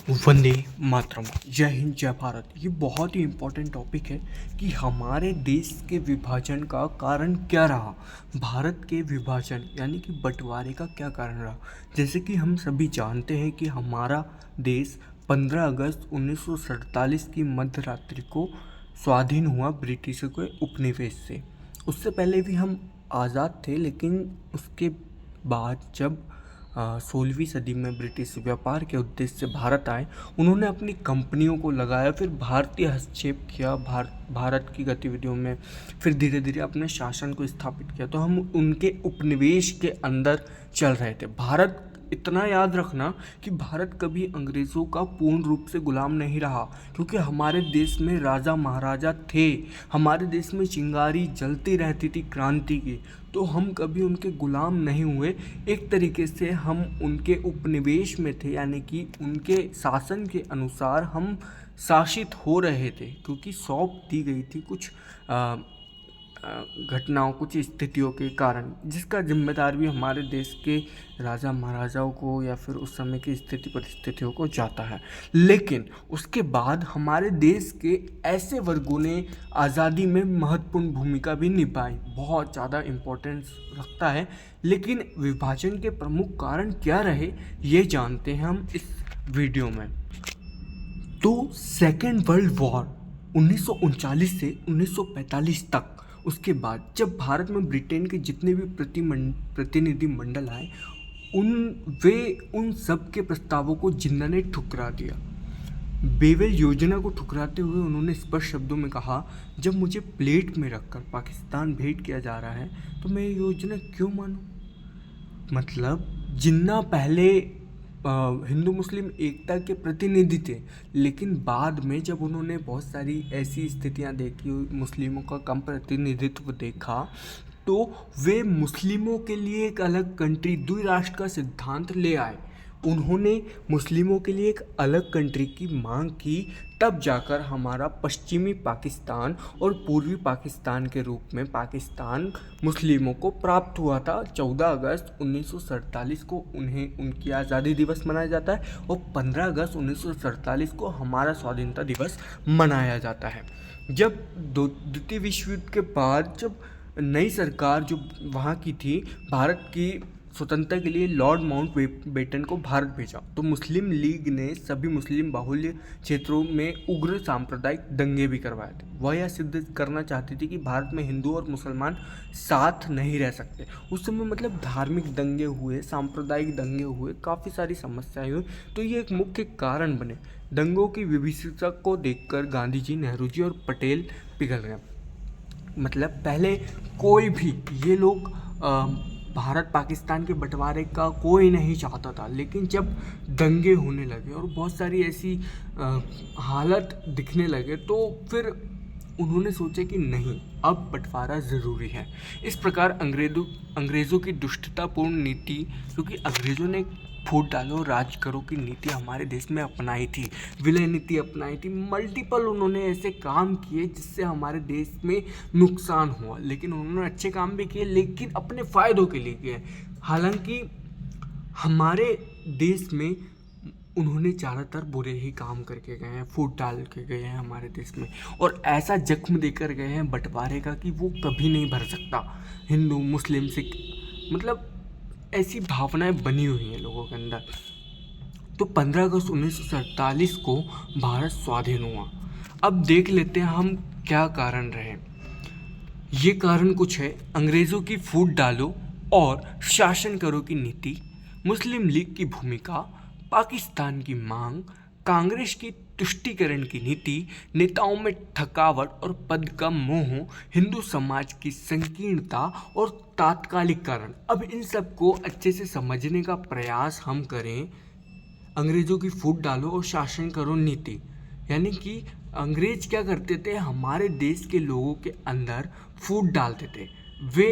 वंदे मातरम। जय हिंद जय भारत। ये बहुत ही इम्पोर्टेंट टॉपिक है कि हमारे देश के विभाजन का कारण क्या रहा। भारत के विभाजन यानी कि बंटवारे का क्या कारण रहा। जैसे कि हम सभी जानते हैं कि हमारा देश 15 अगस्त 1947 की मध्य रात्रि को स्वाधीन हुआ ब्रिटिशों के उपनिवेश से। उससे पहले भी हम आज़ाद थे, लेकिन उसके बाद जब 16वीं सदी में ब्रिटिश व्यापार के उद्देश्य से भारत आए, उन्होंने अपनी कंपनियों को लगाया, फिर भारतीय हस्तक्षेप किया भारत की गतिविधियों में, फिर धीरे धीरे अपने शासन को स्थापित किया। तो हम उनके उपनिवेश के अंदर चल रहे थे। भारत, इतना याद रखना कि भारत कभी अंग्रेज़ों का पूर्ण रूप से गुलाम नहीं रहा, क्योंकि हमारे देश में राजा महाराजा थे। हमारे देश में चिंगारी जलती रहती थी क्रांति की, तो हम कभी उनके गुलाम नहीं हुए। एक तरीके से हम उनके उपनिवेश में थे, यानी कि उनके शासन के अनुसार हम शासित हो रहे थे, क्योंकि सौंप दी गई थी कुछ घटनाओं, कुछ स्थितियों के कारण, जिसका जिम्मेदार भी हमारे देश के राजा महाराजाओं को या फिर उस समय की स्थिति परिस्थितियों को जाता है। लेकिन उसके बाद हमारे देश के ऐसे वर्गों ने आज़ादी में महत्वपूर्ण भूमिका भी निभाई, बहुत ज़्यादा इम्पोर्टेंस रखता है। लेकिन विभाजन के प्रमुख कारण क्या रहे, ये जानते हैं हम इस वीडियो में। तो सेकेंड वर्ल्ड वॉर 1939 से 1945 तक, उसके बाद जब भारत में ब्रिटेन के जितने भी प्रतिनिधि मंडल आए, उन सब के प्रस्तावों को जिन्ना ने ठुकरा दिया। बेवेल योजना को ठुकराते हुए उन्होंने स्पष्ट शब्दों में कहा, जब मुझे प्लेट में रखकर पाकिस्तान भेंट किया जा रहा है तो मैं ये योजना क्यों मानूं। मतलब जिन्ना पहले हिंदू मुस्लिम एकता के प्रतिनिधि थे, लेकिन बाद में जब उन्होंने बहुत सारी ऐसी स्थितियां देखी, मुस्लिमों का कम प्रतिनिधित्व देखा, तो वे मुस्लिमों के लिए एक अलग कंट्री, द्विराष्ट्र का सिद्धांत ले आए। उन्होंने मुस्लिमों के लिए एक अलग कंट्री की मांग की। तब जाकर हमारा पश्चिमी पाकिस्तान और पूर्वी पाकिस्तान के रूप में पाकिस्तान मुस्लिमों को प्राप्त हुआ था। 14 अगस्त 1947 को उन्हें उनकी आज़ादी दिवस मनाया जाता है, और 15 अगस्त 1947 को हमारा स्वाधीनता दिवस मनाया जाता है। जब द्वितीय विश्व युद्ध के बाद जब नई सरकार जो वहाँ की थी, भारत की स्वतंत्रता के लिए लॉर्ड माउंटबेटन को भारत भेजा, तो मुस्लिम लीग ने सभी मुस्लिम बाहुल्य क्षेत्रों में उग्र सांप्रदायिक दंगे भी करवाए थे। वह यह सिद्ध करना चाहती थी कि भारत में हिंदू और मुसलमान साथ नहीं रह सकते। उस समय मतलब धार्मिक दंगे हुए, सांप्रदायिक दंगे हुए, काफ़ी सारी समस्याएं हुई। तो ये एक मुख्य कारण बने। दंगों की विभीषिका को देखकर गांधी जी, नेहरू जी और पटेल पिघल गए। मतलब पहले कोई भी, ये लोग भारत पाकिस्तान के बंटवारे का कोई नहीं चाहता था, लेकिन जब दंगे होने लगे और बहुत सारी ऐसी हालत दिखने लगे, तो फिर उन्होंने सोचा कि नहीं, अब बंटवारा ज़रूरी है। इस प्रकार अंग्रेज़ों की दुष्टतापूर्ण नीति, क्योंकि अंग्रेज़ों ने फूट डालो राज करो की नीति हमारे देश में अपनाई थी, विलय नीति अपनाई थी, मल्टीपल उन्होंने ऐसे काम किए जिससे हमारे देश में नुकसान हुआ। लेकिन उन्होंने अच्छे काम भी किए, लेकिन अपने फ़ायदों के लिए किए। हालांकि हमारे देश में उन्होंने ज़्यादातर बुरे ही काम करके गए हैं, फूट डाल के गए हैं हमारे देश में, और ऐसा जख्म देकर गए हैं बंटवारे का कि वो कभी नहीं भर सकता। हिंदू मुस्लिम सिख, मतलब ऐसी भावनाएं बनी हुई हैं लोगों के अंदर। तो 15 अगस्त 1947 को भारत स्वाधीन हुआ। अब देख लेते हैं हम क्या कारण रहे। ये कारण कुछ है: अंग्रेज़ों की फूट डालो और शासन करो की नीति, मुस्लिम लीग की भूमिका, पाकिस्तान की मांग, कांग्रेस की तुष्टीकरण की नीति, नेताओं में थकावट और पद का मोह, हिंदू समाज की संकीर्णता और तात्कालिक कारण। अब इन सब को अच्छे से समझने का प्रयास हम करें। अंग्रेज़ों की फूट डालो और शासन करो नीति, यानी कि अंग्रेज क्या करते थे, हमारे देश के लोगों के अंदर फूट डालते थे। वे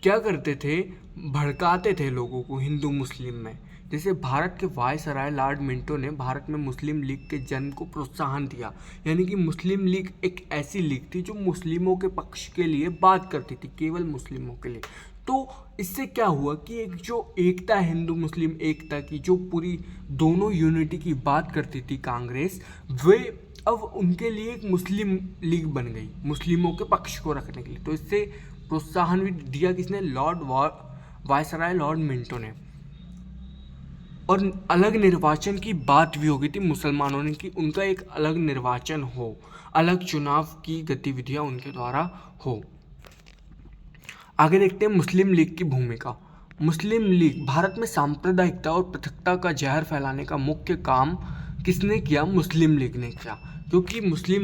क्या करते थे, भड़काते थे लोगों को हिंदू मुस्लिम में। जैसे भारत के वायसराय लॉर्ड मिंटो ने भारत में मुस्लिम लीग के जन्म को प्रोत्साहन दिया, यानी कि मुस्लिम लीग एक ऐसी लीग थी जो मुस्लिमों के पक्ष के लिए बात करती थी, केवल मुस्लिमों के लिए। तो इससे क्या हुआ कि एक जो एकता, हिंदू मुस्लिम एकता की जो पूरी दोनों यूनिटी की बात करती थी कांग्रेस, वे अब उनके लिए एक मुस्लिम लीग बन गई, मुस्लिमों के पक्ष को रखने के लिए। तो इससे प्रोत्साहन भी दिया किसने? वायसराय लॉर्ड मिंटो ने। और अलग निर्वाचन की बात भी हो गई थी मुसलमानों ने कि उनका एक अलग निर्वाचन हो, अलग चुनाव की गतिविधियां उनके द्वारा हो। आगे देखते हैं मुस्लिम लीग की भूमिका। मुस्लिम लीग भारत में सांप्रदायिकता और पृथकता का जहर फैलाने का मुख्य काम किसने किया? मुस्लिम लीग ने किया। क्योंकि मुस्लिम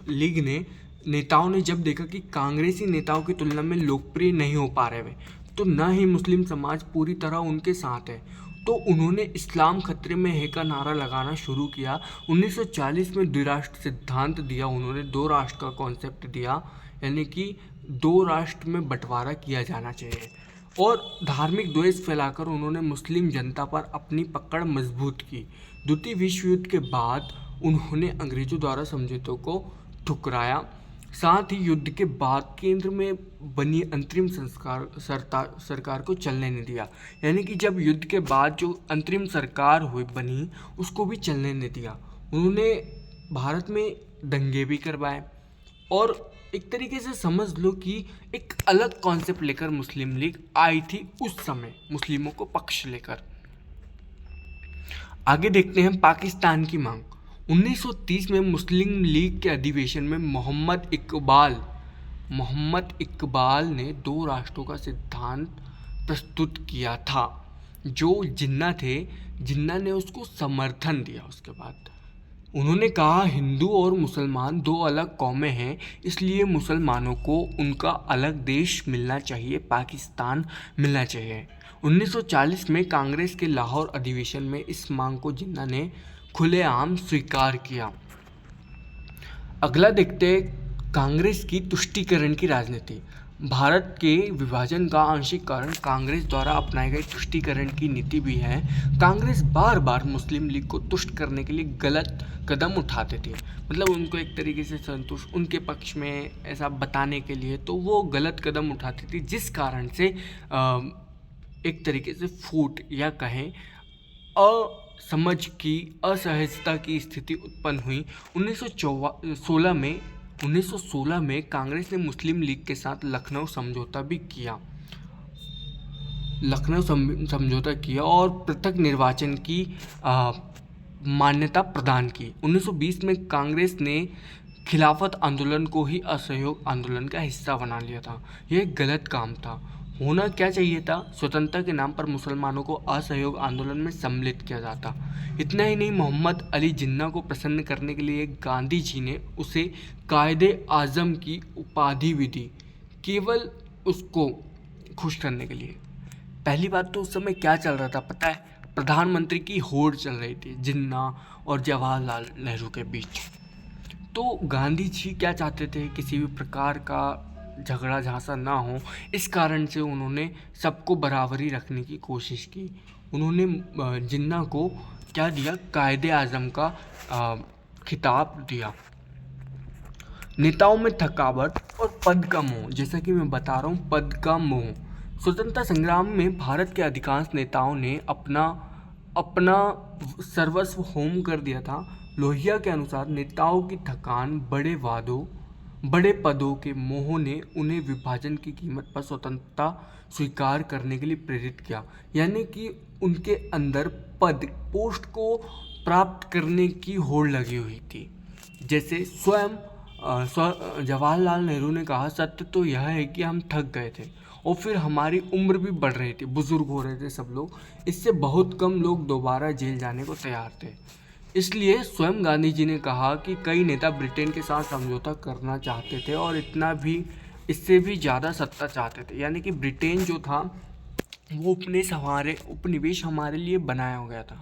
लीग ने नेताओं ने जब देखा कि कांग्रेसी नेताओं की तुलना में लोकप्रिय नहीं हो पा रहे वे, तो न ही मुस्लिम समाज पूरी तरह उनके साथ है, तो उन्होंने इस्लाम खतरे में है का नारा लगाना शुरू किया। 1940 में द्विराष्ट्र सिद्धांत दिया उन्होंने, दो राष्ट्र का कॉन्सेप्ट दिया, यानी कि दो राष्ट्र में बंटवारा किया जाना चाहिए। और धार्मिक द्वेष फैलाकर उन्होंने मुस्लिम जनता पर अपनी पकड़ मजबूत की। द्वितीय विश्व युद्ध के बाद उन्होंने अंग्रेजों द्वारा समझौतों को ठुकराया। साथ ही युद्ध के बाद केंद्र में बनी अंतरिम सरकार को चलने नहीं दिया, यानी कि जब युद्ध के बाद जो अंतरिम सरकार बनी उसको भी चलने नहीं दिया। उन्होंने भारत में दंगे भी करवाए और एक तरीके से समझ लो कि एक अलग कॉन्सेप्ट लेकर मुस्लिम लीग आई थी उस समय, मुस्लिमों को पक्ष लेकर। आगे देखते हैं पाकिस्तान की मांग। 1930 में मुस्लिम लीग के अधिवेशन में मोहम्मद इकबाल ने दो राष्ट्रों का सिद्धांत प्रस्तुत किया था, जो जिन्ना ने उसको समर्थन दिया। उसके बाद उन्होंने कहा हिंदू और मुसलमान दो अलग कौमें हैं, इसलिए मुसलमानों को उनका अलग देश मिलना चाहिए, पाकिस्तान मिलना चाहिए। 1940 में कांग्रेस के लाहौर अधिवेशन में इस मांग को जिन्ना ने खुलेआम स्वीकार किया। अगला देखते हैं कांग्रेस की तुष्टीकरण की राजनीति। भारत के विभाजन का आंशिक कारण कांग्रेस द्वारा अपनाई गई तुष्टीकरण की नीति भी है। कांग्रेस बार बार मुस्लिम लीग को तुष्ट करने के लिए गलत कदम उठाते थे, मतलब उनको एक तरीके से संतुष्ट, उनके पक्ष में ऐसा बताने के लिए तो वो गलत कदम उठाती थी, जिस कारण से एक तरीके से फूट या कहें असमझ की, असहजता की स्थिति उत्पन्न हुई। 1916 में कांग्रेस ने मुस्लिम लीग के साथ लखनऊ समझौता किया और पृथक निर्वाचन की मान्यता प्रदान की। 1920 में कांग्रेस ने खिलाफत आंदोलन को ही असहयोग आंदोलन का हिस्सा बना लिया था। यह गलत काम था। होना क्या चाहिए था? स्वतंत्रता के नाम पर मुसलमानों को असहयोग आंदोलन में सम्मिलित किया जाता। इतना ही नहीं, मोहम्मद अली जिन्ना को प्रसन्न करने के लिए गांधी जी ने उसे कायदे आज़म की उपाधि भी दी, केवल उसको खुश करने के लिए। पहली बात तो उस समय क्या चल रहा था पता है? प्रधानमंत्री की होड़ चल रही थी जिन्ना और जवाहरलाल नेहरू के बीच। तो गांधी जी क्या चाहते थे? किसी भी प्रकार का झगड़ा झांसा ना हो, इस कारण से उन्होंने सबको बराबरी रखने की कोशिश की। उन्होंने जिन्ना को क्या दिया? कायदे आज़म का खिताब दिया। नेताओं में थकावट और पद का मोह, जैसा कि मैं बता रहा हूँ, पद का मोह। स्वतंत्रता संग्राम में भारत के अधिकांश नेताओं ने अपना सर्वस्व होम कर दिया था। लोहिया के अनुसार नेताओं की थकान, बड़े पदों के मोह ने उन्हें विभाजन की कीमत पर स्वतंत्रता स्वीकार करने के लिए प्रेरित किया, यानी कि उनके अंदर पोस्ट को प्राप्त करने की होड़ लगी हुई थी। जैसे स्वयं जवाहरलाल नेहरू ने कहा, सत्य तो यह है कि हम थक गए थे और फिर हमारी उम्र भी बढ़ रही थी, बुजुर्ग हो रहे थे सब लोग, इससे बहुत कम लोग दोबारा जेल जाने को तैयार थे। इसलिए स्वयं गांधी जी ने कहा कि कई नेता ब्रिटेन के साथ समझौता करना चाहते थे और इससे भी ज़्यादा सत्ता चाहते थे, यानी कि ब्रिटेन जो था वो उपनिवेश हमारे लिए बनाया हो गया था,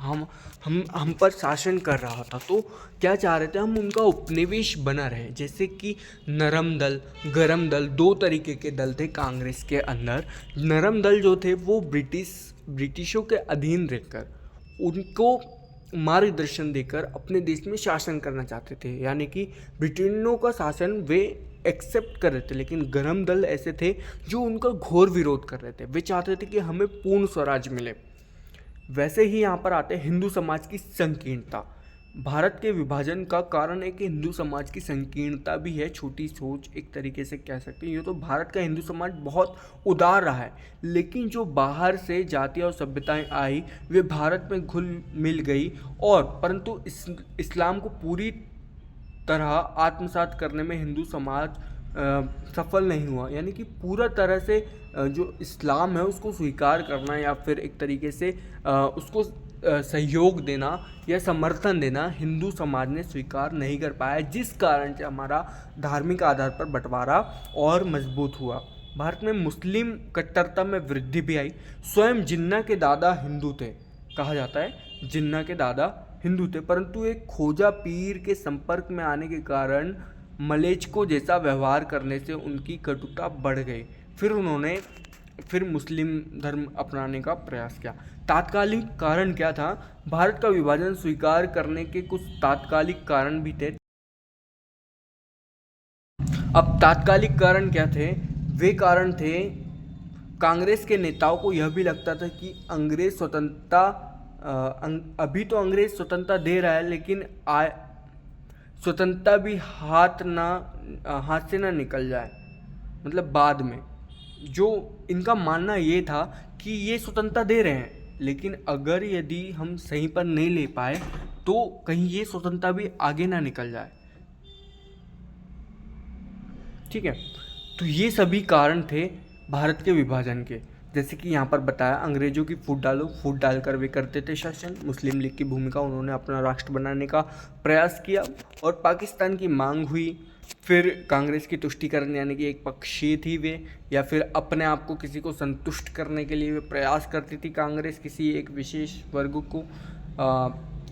हम पर शासन कर रहा था। तो क्या चाह रहे थे? हम उनका उपनिवेश बना रहे। जैसे कि नरम दल, गरम दल, दो तरीके के दल थे कांग्रेस के अंदर। नरम दल जो थे वो ब्रिटिशों के अधीन रहकर उनको मार्गदर्शन देकर अपने देश में शासन करना चाहते थे, यानी कि ब्रिटेनियों का शासन वे एक्सेप्ट कर रहे थे, लेकिन गरम दल ऐसे थे जो उनका घोर विरोध कर रहे थे। वे चाहते थे कि हमें पूर्ण स्वराज मिले। वैसे ही यहाँ पर आते हैं हिंदू समाज की संकीर्णता। भारत के विभाजन का कारण है कि हिंदू समाज की संकीर्णता भी है, छोटी सोच एक तरीके से कह सकते हैं। ये तो भारत का हिंदू समाज बहुत उदार रहा है, लेकिन जो बाहर से जातियाँ और सभ्यताएं आई वे भारत में घुल मिल गई, और परंतु इस्लाम को पूरी तरह आत्मसात करने में हिंदू समाज सफल नहीं हुआ। यानी कि पूरा तरह से जो इस्लाम है उसको स्वीकार करना या फिर एक तरीके से उसको सहयोग देना या समर्थन देना हिंदू समाज ने स्वीकार नहीं कर पाया, जिस कारण से हमारा धार्मिक आधार पर बंटवारा और मजबूत हुआ। भारत में मुस्लिम कट्टरता में वृद्धि भी आई। स्वयं जिन्ना के दादा हिंदू थे, कहा जाता है जिन्ना के दादा हिंदू थे, परंतु एक खोजा पीर के संपर्क में आने के कारण मलेच्को जैसा व्यवहार करने से उनकी कटुता बढ़ गई। फिर उन्होंने मुस्लिम धर्म अपनाने का प्रयास किया। तात्कालिक कारण क्या था? भारत का विभाजन स्वीकार करने के कुछ तात्कालिक कारण भी थे। अब तात्कालिक कारण क्या थे? वे कारण थे, कांग्रेस के नेताओं को यह भी लगता था कि अंग्रेज स्वतंत्रता अभी तो अंग्रेज स्वतंत्रता दे रहा है, लेकिन स्वतंत्रता भी हाथ से ना निकल जाए, मतलब बाद में। जो इनका मानना ये था कि ये स्वतंत्रता दे रहे हैं, लेकिन अगर यदि हम सही पर नहीं ले पाए तो कहीं ये स्वतंत्रता भी आगे ना निकल जाए। ठीक है, तो ये सभी कारण थे भारत के विभाजन के। जैसे कि यहाँ पर बताया, अंग्रेजों की फूट डालो, फूट डालकर वे करते थे शासन। मुस्लिम लीग की भूमिका, उन्होंने अपना राष्ट्र बनाने का प्रयास किया और पाकिस्तान की मांग हुई। फिर कांग्रेस की तुष्टिकरण, यानी कि एक पक्षीय थी वे, या फिर अपने आप को किसी को संतुष्ट करने के लिए वे प्रयास करती थी कांग्रेस, किसी एक विशेष वर्ग को।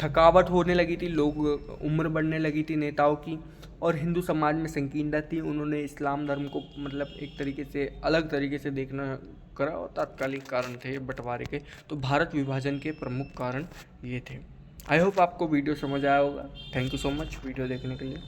थकावट होने लगी थी, लोग उम्र बढ़ने लगी थी नेताओं की, और हिंदू समाज में संकीर्णता थी। उन्होंने इस्लाम धर्म को मतलब एक तरीके से अलग तरीके से देखना करा, और तात्कालिक कारण थे बंटवारे के। तो भारत विभाजन के प्रमुख कारण ये थे। आई होप आपको वीडियो समझ आया होगा। Thank you so much video देखने के लिए।